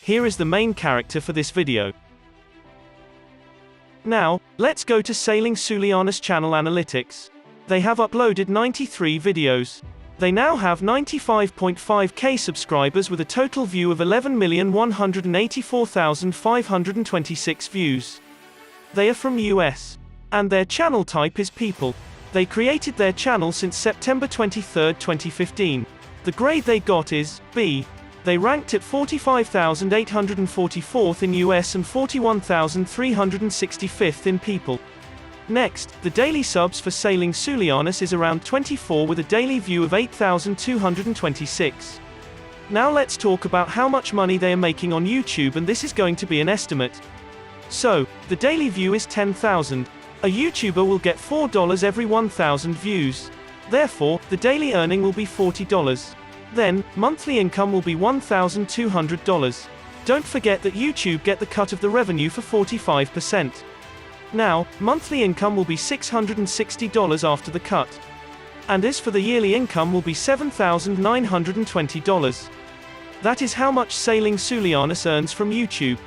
Here is the main character for this video. Now, let's go to Sailing Soulianis channel analytics. They have uploaded 93 videos. They now have 95.5k subscribers with a total view of 11,184,526 views. They are from US. And their channel type is people. They created their channel since September 23, 2015. The grade they got is B. They ranked at 45,844th in US and 41,365th in people. Next, the daily subs for Sailing Soulianis is around 24 with a daily view of 8,226. Now let's talk about how much money they are making on YouTube, and this is going to be an estimate. So, the daily view is 10,000. A YouTuber will get $4 every 1,000 views. Therefore, the daily earning will be $40. Then, monthly income will be $1,200. Don't forget that YouTube get the cut of the revenue for 45%. Now, monthly income will be $660 after the cut. And as for the yearly income will be $7,920. That is how much Sailing Soulianis earns from YouTube.